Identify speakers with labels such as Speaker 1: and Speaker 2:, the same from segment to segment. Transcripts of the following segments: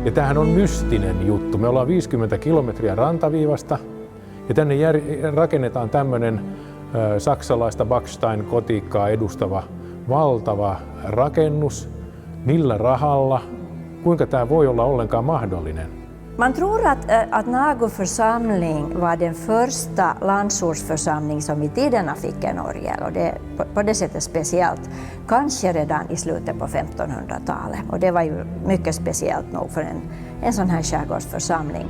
Speaker 1: Ja tämähän on mystinen juttu. Me ollaan 50 kilometriä rantaviivasta ja tänne rakennetaan tämmöinen saksalaista Backstein-gotiikkaa edustava valtava rakennus. Millä rahalla? Kuinka tämä voi olla ollenkaan mahdollinen?
Speaker 2: Man tror att Nagu församling var den första landsortsförsamling som i tiderna fick en orgel, och det på det sättet speciellt, kanske redan i slutet på 1500-talet. Och det var ju mycket speciellt nog för en sån här skärgårdsförsamling.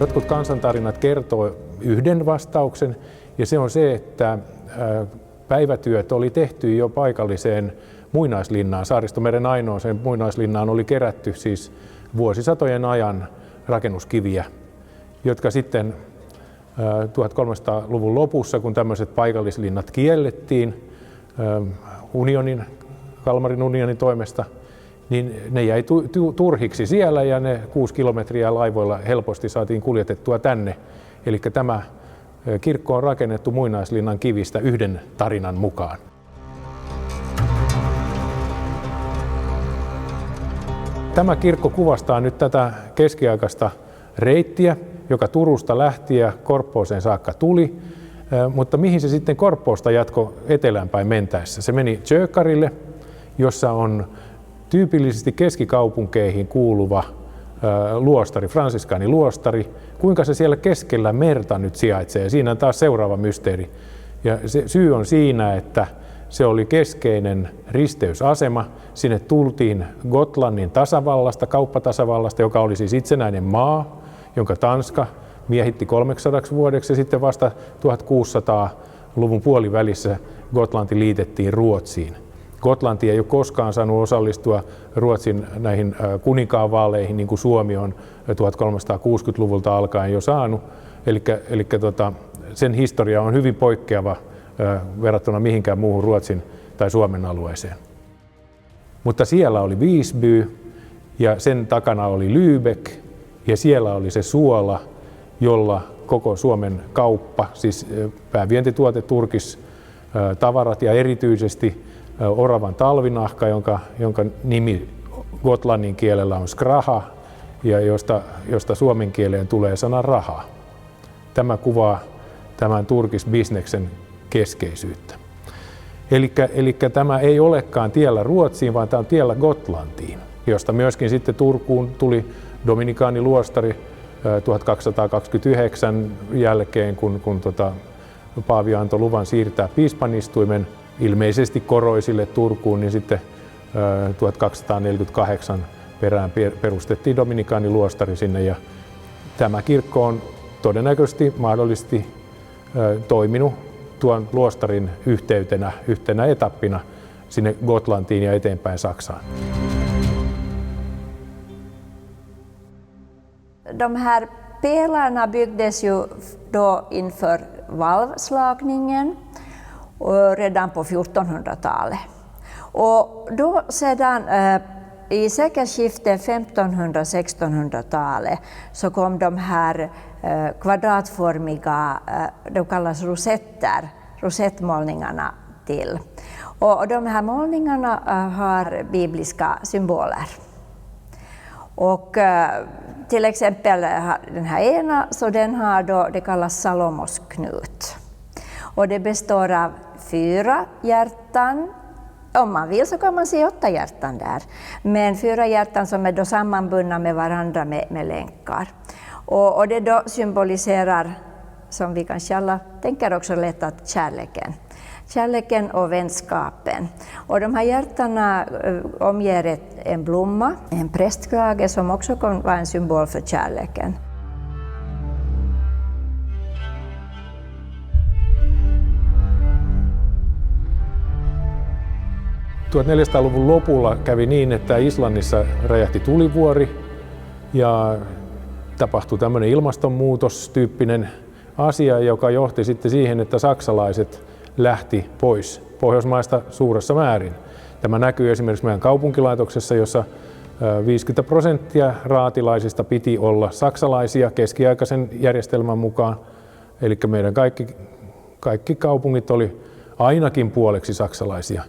Speaker 1: Jotkut kansantarinat kertoo yhden vastauksen, ja se on se, että päivätyöt oli tehty jo paikalliseen muinaislinnaan. Saaristomeren ainoaseen muinaislinnaan oli kerätty siis vuosisatojen ajan rakennuskiviä, jotka sitten 1300-luvun lopussa, kun tämmöiset paikallislinnat kiellettiin Kalmarin unionin toimesta, niin ne jäi turhiksi siellä ja ne 6 kilometriä laivoilla helposti saatiin kuljetettua tänne. Eli tämä kirkko on rakennettu muinaislinnan kivistä yhden tarinan mukaan. Tämä kirkko kuvastaa nyt tätä keskiaikaista reittiä, joka Turusta lähti ja Korppooseen saakka tuli, mutta mihin se sitten Korppoosta jatko eteläänpäin mentäessä? Se meni Tjökkarille, jossa on tyypillisesti keskikaupunkeihin kuuluva luostari, fransiskaaniluostari. Kuinka se siellä keskellä merta nyt sijaitsee? Siinä on taas seuraava mysteeri. Ja se syy on siinä, että se oli keskeinen risteysasema. Sinne tultiin Gotlannin tasavallasta, kauppatasavallasta, joka oli siis itsenäinen maa, jonka Tanska miehitti 300 vuodeksi, ja sitten vasta 1600-luvun puolivälissä Gotlanti liitettiin Ruotsiin. Gotlanti ei ole koskaan saanut osallistua Ruotsin näihin kuninkaanvaaleihin, niin kuin Suomi on 1360-luvulta alkaen jo saanut. Eli sen historia on hyvin poikkeava verrattuna mihinkään muuhun Ruotsin tai Suomen alueeseen. Mutta siellä oli Visby ja sen takana oli Lübeck ja siellä oli se suola, jolla koko Suomen kauppa, siis päävientituote turkistavarat ja erityisesti oravan talvinahka, jonka nimi gotlannin kielellä on skraha ja josta suomen kieleen tulee sana raha. Tämä kuvaa tämän turkisbisneksen keskeisyyttä. Eli tämä ei olekaan tiellä Ruotsiin, vaan tämä on tiellä Gotlantiin, josta myöskin sitten Turkuun tuli dominikaaniluostari 1229 jälkeen, kun Paavi antoi luvan siirtää piispanistuimen ilmeisesti Koroisille Turkuun, niin sitten 1248 perään perustettiin dominikaaniluostari sinne, ja tämä kirkko on todennäköisesti mahdollisesti toiminut tuon luostarin yhtenä etappina sinne Gotlantiin ja eteenpäin Saksaan.
Speaker 2: De här pelarna byggdes ju då inför valvslagningen redan på 1400-talet. Och då sedan i sekelskiftet 1500-1600-talet så kom de här kvadratformiga, de kallas rosetter, rosettmålningarna till. Och de här målningarna har bibliska symboler. Och till exempel den här ena, så den har då, det kallas Salomos knut. Och det består av 4 hjärtan. Om man vill så kan man se 8 hjärtan där. Men 4 hjärtan som är då sammanbundna med varandra med länkar. Och det då symboliserar, som vi kanske alla tänker också lätt, att kärleken och vänskapen. Och de här hjärtarna omger en blomma, en prästkrage som också kan vara en symbol för kärleken.
Speaker 1: 1400-luvun lopulla kävi niin, että Islannissa räjähti tulivuori ja tapahtui tämmöinen ilmastonmuutostyyppinen asia, joka johti sitten siihen, että saksalaiset lähti pois Pohjoismaista suuressa määrin. Tämä näkyy esimerkiksi meidän kaupunkilaitoksessa, jossa 50% raatilaisista piti olla saksalaisia keskiaikaisen järjestelmän mukaan. Eli meidän kaikki kaupungit oli ainakin puoleksi saksalaisia.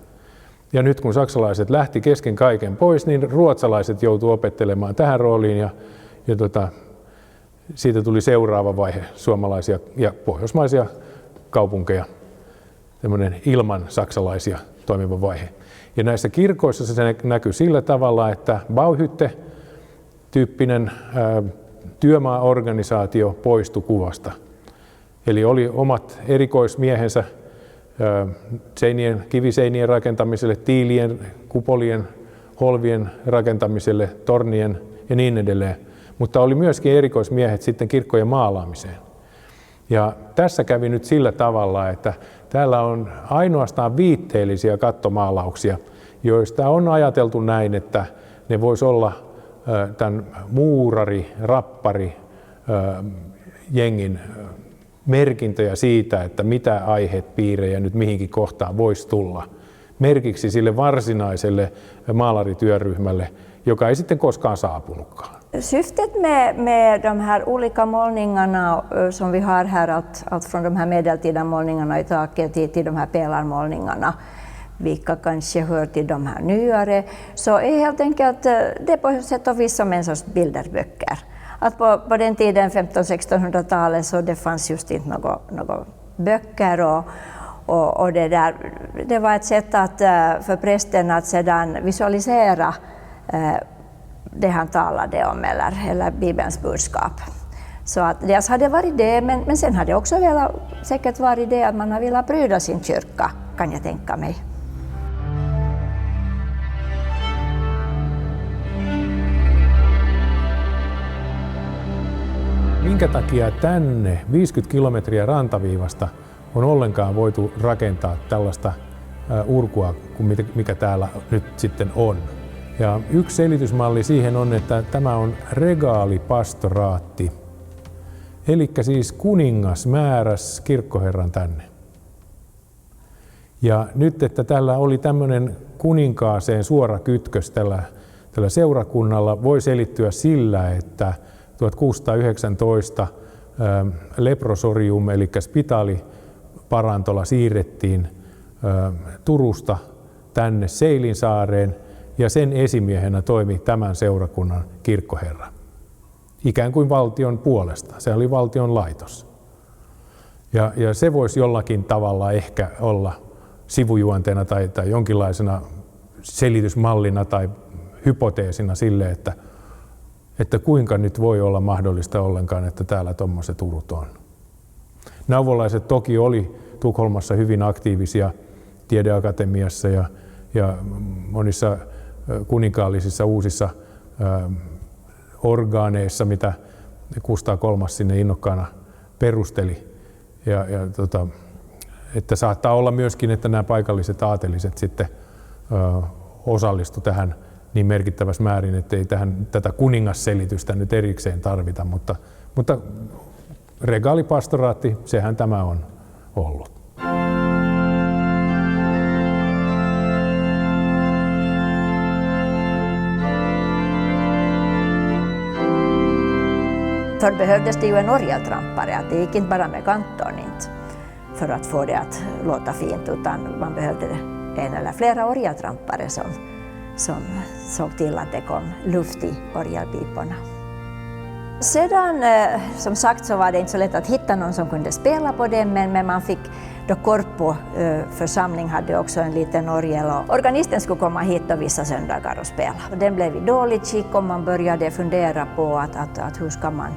Speaker 1: Ja nyt kun saksalaiset lähti kesken kaiken pois, niin ruotsalaiset joutuivat opettelemaan tähän rooliin ja siitä tuli seuraava vaihe suomalaisia ja pohjoismaisia kaupunkeja, tämmöinen ilman saksalaisia toimiva vaihe. Ja näissä kirkoissa se näkyy sillä tavalla, että Bauhytte-tyyppinen työmaaorganisaatio poistui kuvasta. Eli oli omat erikoismiehensä kiviseinien rakentamiselle, tiilien, kupolien, holvien rakentamiselle, tornien ja niin edelleen. Mutta oli myöskin erikoismiehet sitten kirkkojen maalaamiseen. Ja tässä kävi nyt sillä tavalla, että täällä on ainoastaan viitteellisiä kattomaalauksia, joista on ajateltu näin, että ne voisi olla tämän muurari-rappari-jengin merkintöjä siitä, että mitä aihepiirejä nyt mihinkin kohtaan voisi tulla. Merkiksi sille varsinaiselle maalarityöryhmälle, joka ei sitten koskaan saapunutkaan.
Speaker 2: Syftet med de här olika målningarna som vi har här, allt från de här medeltida målningarna i taket till de här pelarmålningarna, vilka kanske hör till de här nyare, så är helt enkelt det på sätt och vis som en sorts bilderböcker. Att på den tiden, 1500-1600-talet, så det fanns just inte några böcker och det var ett sätt för prästen att sedan visualisera det han talade om eller Bibelns budskap. Så att dels hade det varit det, men sen hade det också säkert varit det att man har velat pryda sin kyrka, kan jag tänka mig.
Speaker 1: Minkä takia tänne 50 kilometriä rantaviivasta on ollenkaan voitu rakentaa tällaista urkua kuin mikä täällä nyt sitten on? Ja yksi selitysmalli siihen on, että tämä on regaalipastoraatti. Eli siis kuningas määräsi kirkkoherran tänne. Ja nyt, että tällä oli tämmöinen kuninkaaseen suora kytkös tällä seurakunnalla, voi selittyä sillä, että 1619 leprosorium eli spitaaliparantola siirrettiin Turusta tänne Seilinsaareen ja sen esimiehenä toimi tämän seurakunnan kirkkoherra. Ikään kuin valtion puolesta. Se oli valtion laitos. Ja se voisi jollakin tavalla ehkä olla sivujuonteena tai jonkinlaisena selitysmallina tai hypoteesina sille, että kuinka nyt voi olla mahdollista ollenkaan, että täällä tuommoiset urut on. Nauvolaiset toki oli Tukholmassa hyvin aktiivisia tiedeakatemiassa ja monissa kuninkaallisissa uusissa orgaaneissa, mitä Kustaa III sinne innokkaana perusteli. Että saattaa olla myöskin, että nämä paikalliset aateliset sitten osallistu tähän niin merkittävässä määrin, ettei tätä kuningasselitystä nyt erikseen tarvita, mutta regaalipastoraatti, sehän tämä on ollut.
Speaker 2: Förr behövdes det ju en orgeltrampare, att det gick inte bara med kantorn inte för att få det att låta fint, utan man behövde en eller flera orgeltrampare som såg till att det kom luft i orgelpiporna. Sedan, som sagt, så var det inte så lätt att hitta någon som kunde spela på den, men man fick, då Korpo församling hade också en liten orgel och organisten skulle komma hit då vissa söndagar och spela. Och den blev i dåligt skick och man började fundera på att hur ska man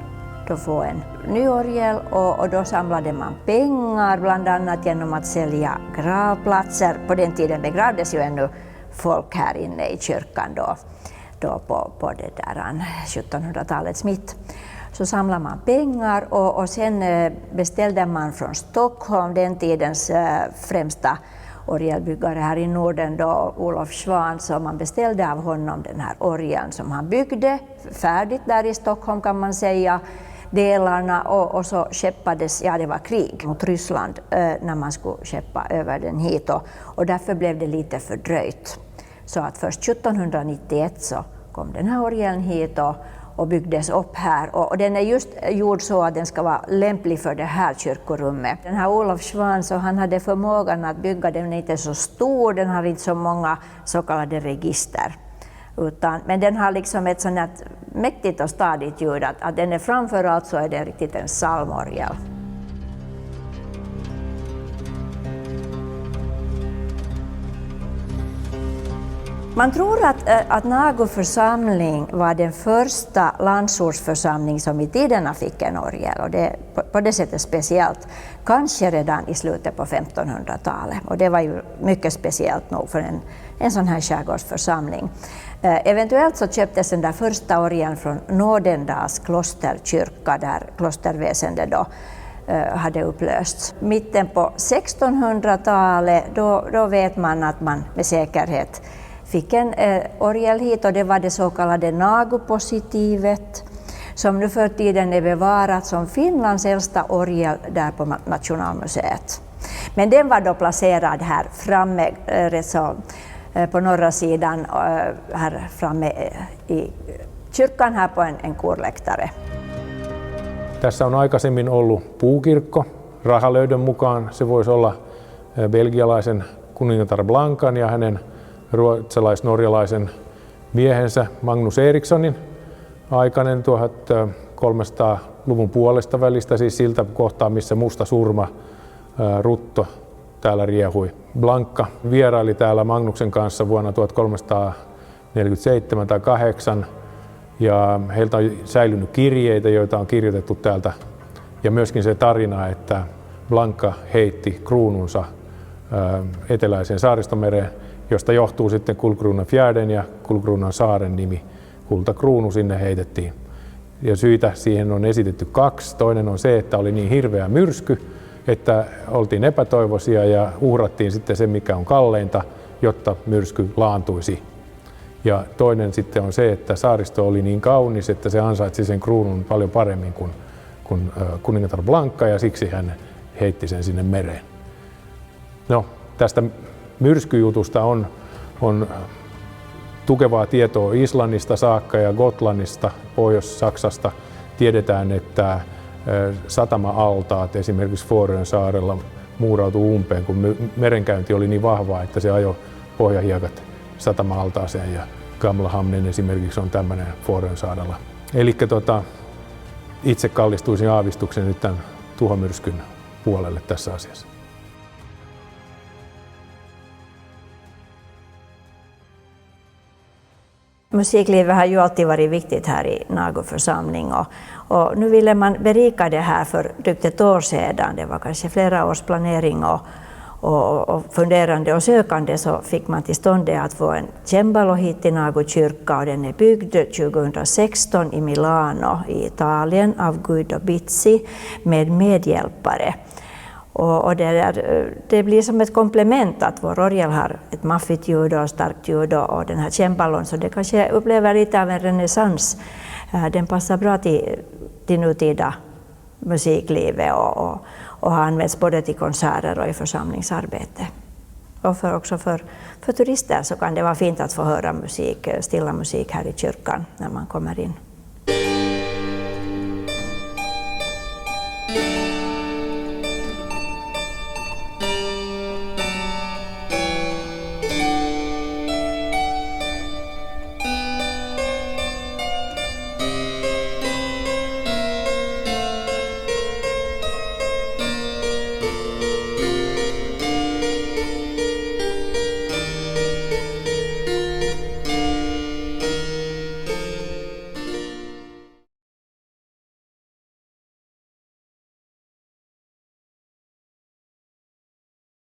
Speaker 2: då få en ny orgel, och då samlade man pengar, bland annat genom att sälja gravplatser. På den tiden begravdes ju ännu folk här inne i kyrkan då på det där 1700-talets mitt. Så samlade man pengar och sen beställde man från Stockholm, den tidens främsta orgelbyggare här i Norden då, Olof Schwan, så man beställde av honom den här orgeln som han byggde färdigt där i Stockholm kan man säga, delarna och så skeppades, det var krig mot Ryssland när man skulle skeppa över den hit och därför blev det lite fördröjt. Så att först 1791 så kom den här orgeln hit och byggdes upp här och den är just gjord så att den ska vara lämplig för det här kyrkorummet. Den här Olof Schwan så han hade förmågan att bygga den inte så stor, den har inte så många så kallade register. Men den har liksom ett sånt här mäktigt och stadigt ljud att den är framförallt så är det riktigt en psalmorgel. Man tror att Nagu församling var den första landsortsförsamling som i tiderna fick en orgel och det är på det sättet speciellt, kanske redan i slutet på 1500-talet och det var ju mycket speciellt nog för en sån här skärgårdsförsamling. Eventuellt så köptes den där första orgeln från Nådendals klosterkyrka där klosterväsendet då hade upplösts. Mitten på 1600-talet då vet man att man med säkerhet fick en orgel hit och det var det så kallade Nagu-positivet som nu för tiden är bevarat som Finlands äldsta orgel där på Nationalmuseet. Men den var då placerad här framme på norra sidan här framme i kyrkan här på en korläktare.
Speaker 1: Tässä on aikaisemmin ollut puukirkko. Rahalöydön mukaan se voisi olla belgialaisen kuningatar Blancan ja hänen ruotsalais-norjalaisen miehensä Magnus Erikssonin aikainen 1300-luvun puolesta välistä, siis siltä kohtaa, missä musta surma rutto täällä riehui. Blanca vieraili täällä Magnuksen kanssa vuonna 1347 tai 8 ja heiltä on säilynyt kirjeitä, joita on kirjoitettu täältä ja myöskin se tarina, että Blanca heitti kruununsa eteläiseen Saaristomereen, josta johtuu sitten Guldkrunafjärden ja Guldkrunan saaren nimi. Kultakruunu sinne heitettiin. Ja syitä siihen on esitetty 2. Toinen on se, että oli niin hirveä myrsky, että oltiin epätoivoisia ja uhrattiin sitten se, mikä on kalleinta, jotta myrsky laantuisi. Ja toinen sitten on se, että saaristo oli niin kaunis, että se ansaitsi sen kruunun paljon paremmin kuin kuningatar Blanca ja siksi hän heitti sen sinne mereen. No, tästä myrskyjutusta on tukevaa tietoa Islannista saakka ja Gotlannista, Pohjois-Saksasta. Tiedetään, että satama-altaat esimerkiksi Fårön saarella muurautui umpeen, kun merenkäynti oli niin vahvaa, että se ajoi pohjahiekat satama-altaaseen ja Gamla Hamnen esimerkiksi on tämmöinen Fårön saarella. Eli itse kallistuisin aavistuksen nyt tämän tuhomyrskyn puolelle tässä asiassa.
Speaker 2: Musiklivet har ju alltid varit viktigt här i Nagu församling och nu ville man berika det här för drygt ett år sedan. Det var kanske flera års planering och funderande och sökande så fick man till stånd det att få en cembalo hit till Nagu kyrka och den är byggd 2016 i Milano i Italien av Guido Bizzi med medhjälpare. Och det blir som ett komplement att vår orgel har ett maffigt ljud och starkt ljud och den här cembalon så det kanske upplever lite av en renässans. Den passar bra till nutida musiklivet och har använts både till konserter och i församlingsarbete. Och också för turister så kan det vara fint att få höra musik, stilla musik här i kyrkan när man kommer in.